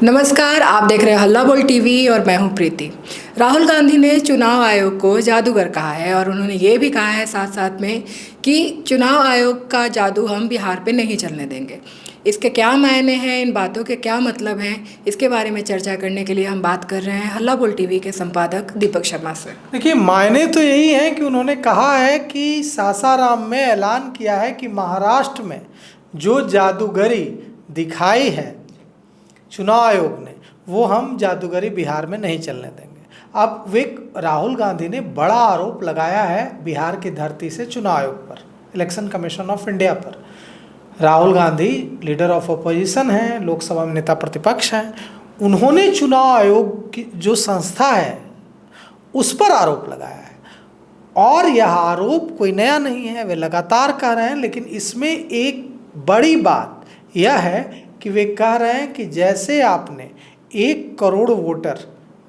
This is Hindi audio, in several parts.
नमस्कार, आप देख रहे हैं हल्ला बोल टीवी और मैं हूं प्रीति। राहुल गांधी ने चुनाव आयोग को जादूगर कहा है और उन्होंने ये भी कहा है साथ साथ में कि चुनाव आयोग का जादू हम बिहार पे नहीं चलने देंगे। इसके क्या मायने हैं, इन बातों के क्या मतलब हैं, इसके बारे में चर्चा करने के लिए हम बात कर रहे हैं हल्ला बोल टीवी के संपादक दीपक शर्मा से। देखिए, मायने तो यही है कि उन्होंने कहा है कि सासाराम में ऐलान किया है कि महाराष्ट्र में जो जादूगरी दिखाई है चुनाव आयोग ने, वो हम जादूगरी बिहार में नहीं चलने देंगे। अब राहुल गांधी ने बड़ा आरोप लगाया है बिहार की धरती से चुनाव आयोग पर, इलेक्शन कमीशन ऑफ इंडिया पर। Rahul Gandhi leader of opposition हैं, लोकसभा में नेता प्रतिपक्ष हैं। उन्होंने चुनाव आयोग की जो संस्था है उस पर आरोप लगाया है और यह आरोप कोई नया नहीं है, वे लगातार कर रहे हैं। लेकिन इसमें एक बड़ी बात यह है कि वे कह रहे हैं कि जैसे आपने 1 करोड़ वोटर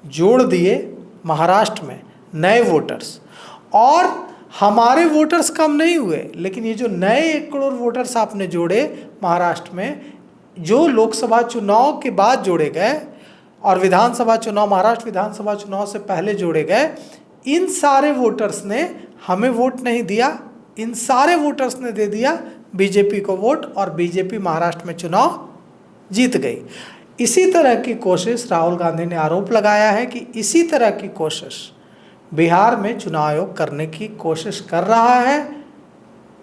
जोड़ दिए महाराष्ट्र में, नए वोटर्स, और हमारे वोटर्स कम नहीं हुए, लेकिन ये जो नए 1 करोड़ वोटर्स आपने जोड़े महाराष्ट्र में, जो लोकसभा चुनाव के बाद जोड़े गए और विधानसभा चुनाव, महाराष्ट्र विधानसभा चुनाव से पहले जोड़े गए, इन सारे वोटर्स ने हमें वोट नहीं दिया। इन सारे वोटर्स ने दे दिया बीजेपी को वोट और बीजेपी महाराष्ट्र में चुनाव जीत गई। इसी तरह की कोशिश राहुल गांधी ने आरोप लगाया है कि इसी तरह की कोशिश बिहार में चुनाव आयोग करने की कोशिश कर रहा है,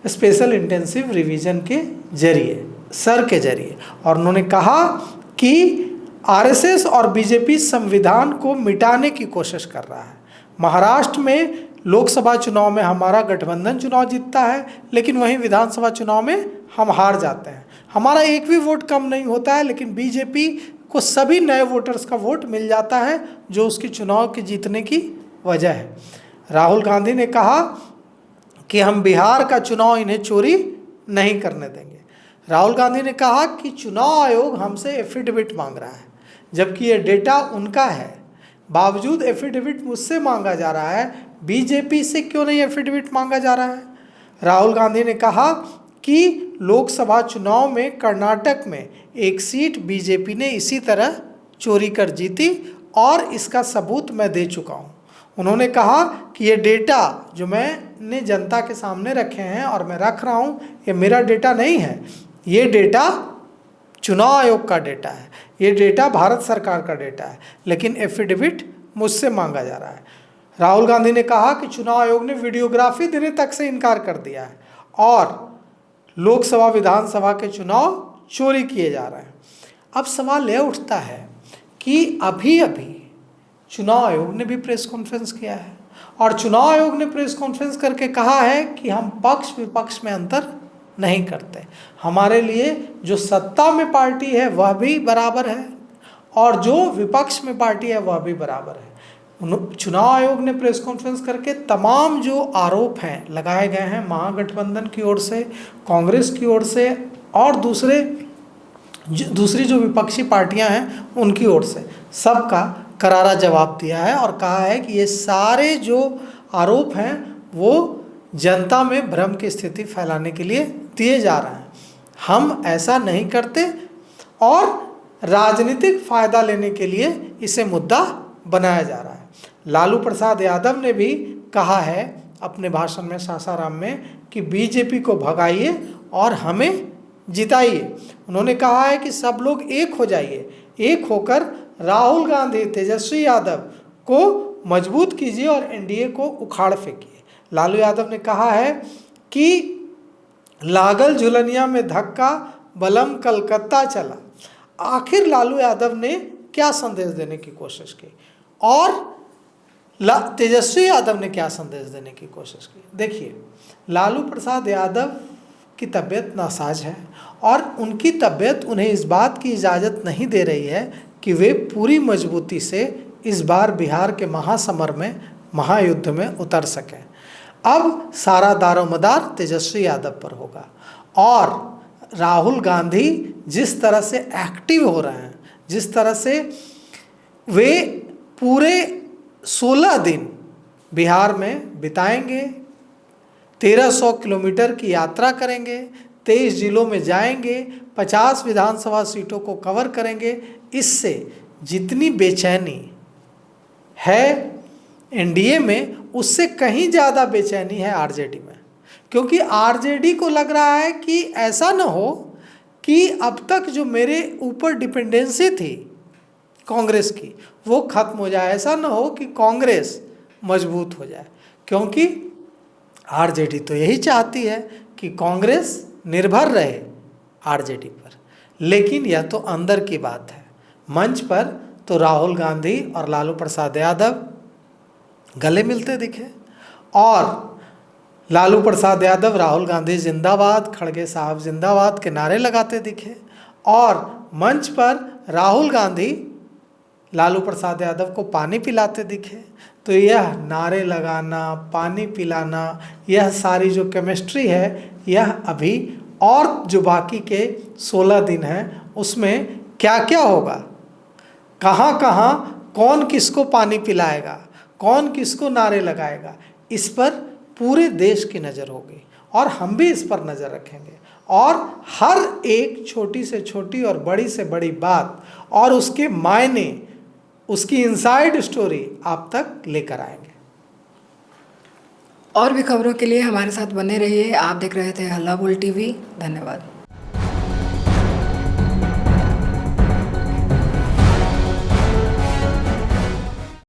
स्पेशल इंटेंसिव रिवीजन के जरिए, सर के जरिए। और उन्होंने कहा कि आरएसएस और बीजेपी संविधान को मिटाने की कोशिश कर रहा है। महाराष्ट्र में लोकसभा चुनाव में हमारा गठबंधन चुनाव जीतता है, लेकिन वहीं विधानसभा चुनाव में हम हार जाते हैं। हमारा एक भी वोट कम नहीं होता है, लेकिन बीजेपी को सभी नए वोटर्स का वोट मिल जाता है, जो उसकी चुनाव के जीतने की वजह है। राहुल गांधी ने कहा कि हम बिहार का चुनाव इन्हें चोरी नहीं करने देंगे। राहुल गांधी ने कहा कि चुनाव आयोग हमसे एफिडेविट मांग रहा है, जबकि ये डेटा उनका है। बावजूद एफिडेविट मुझसे मांगा जा रहा है, बीजेपी से क्यों नहीं एफिडेविट मांगा जा रहा है? राहुल गांधी ने कहा कि लोकसभा चुनाव में कर्नाटक में एक सीट बीजेपी ने इसी तरह चोरी कर जीती और इसका सबूत मैं दे चुका हूँ। उन्होंने कहा कि ये डेटा जो मैंने जनता के सामने रखे हैं और मैं रख रहा हूँ, ये मेरा डेटा नहीं है, ये डेटा चुनाव आयोग का डेटा है, ये डेटा भारत सरकार का डेटा है, लेकिन एफिडेविट मुझसे मांगा जा रहा है। राहुल गांधी ने कहा कि चुनाव आयोग ने वीडियोग्राफी देने तक से इनकार कर दिया है और लोकसभा विधानसभा के चुनाव चोरी किए जा रहे हैं। अब सवाल यह उठता है कि अभी अभी चुनाव आयोग ने भी प्रेस कॉन्फ्रेंस किया है और चुनाव आयोग ने प्रेस कॉन्फ्रेंस करके कहा है कि हम पक्ष विपक्ष में अंतर नहीं करते। हमारे लिए जो सत्ता में पार्टी है वह भी बराबर है और जो विपक्ष में पार्टी है वह भी बराबर है। चुनाव आयोग ने प्रेस कॉन्फ्रेंस करके तमाम जो आरोप हैं लगाए गए हैं महागठबंधन की ओर से, कांग्रेस की ओर से और दूसरी जो विपक्षी पार्टियां हैं उनकी ओर से, सबका करारा जवाब दिया है और कहा है कि ये सारे जो आरोप हैं वो जनता में भ्रम की स्थिति फैलाने के लिए दिए जा रहे हैं। हम ऐसा नहीं करते और राजनीतिक फायदा लेने के लिए इसे मुद्दा बनाया जा रहा है। लालू प्रसाद यादव ने भी कहा है अपने भाषण में सासाराम में कि बीजेपी को भगाइए और हमें जिताइए। उन्होंने कहा है कि सब लोग एक हो जाइए, एक होकर राहुल गांधी, तेजस्वी यादव को मजबूत कीजिए और एनडीए को उखाड़ फेंकिए। लालू यादव ने कहा है कि लागल झुलनिया में धक्का, बलम कलकत्ता चला। आखिर लालू यादव ने क्या संदेश देने की कोशिश की और तेजस्वी यादव ने क्या संदेश देने की कोशिश की? देखिए, लालू प्रसाद यादव की तबीयत नासाज है और उनकी तबीयत उन्हें इस बात की इजाज़त नहीं दे रही है कि वे पूरी मजबूती से इस बार बिहार के महासमर में, महायुद्ध में उतर सकें। अब सारा दारोमदार तेजस्वी यादव पर होगा और राहुल गांधी जिस तरह से एक्टिव हो रहे हैं, जिस तरह से वे पूरे 16 दिन बिहार में बिताएंगे, 1300 किलोमीटर की यात्रा करेंगे, 23 जिलों में जाएंगे, 50 विधानसभा सीटों को कवर करेंगे। इससे जितनी बेचैनी है एनडीए में, उससे कहीं ज़्यादा बेचैनी है आरजेडी में, क्योंकि आरजेडी को लग रहा है कि ऐसा न हो कि अब तक जो मेरे ऊपर डिपेंडेंसी थी कांग्रेस की वो खत्म हो जाए, ऐसा न हो कि कांग्रेस मजबूत हो जाए, क्योंकि आरजेडी तो यही चाहती है कि कांग्रेस निर्भर रहे आरजेडी पर। लेकिन यह तो अंदर की बात है। मंच पर तो राहुल गांधी और लालू प्रसाद यादव गले मिलते दिखे और लालू प्रसाद यादव राहुल गांधी जिंदाबाद, खड़गे साहब जिंदाबाद के नारे लगाते दिखे, और मंच पर राहुल गांधी लालू प्रसाद यादव को पानी पिलाते दिखे। तो यह नारे लगाना, पानी पिलाना, यह सारी जो केमिस्ट्री है, यह अभी और जो बाकी के 16 दिन हैं उसमें क्या क्या होगा, कहाँ कहाँ कौन किसको पानी पिलाएगा, कौन किसको नारे लगाएगा, इस पर पूरे देश की नज़र होगी और हम भी इस पर नज़र रखेंगे और हर एक छोटी से छोटी और बड़ी से बड़ी बात और उसके मायने, उसकी इनसाइड स्टोरी आप तक लेकर आएंगे। और भी खबरों के लिए हमारे साथ बने रहिए। आप देख रहे थे हल्ला बोल टीवी। धन्यवाद।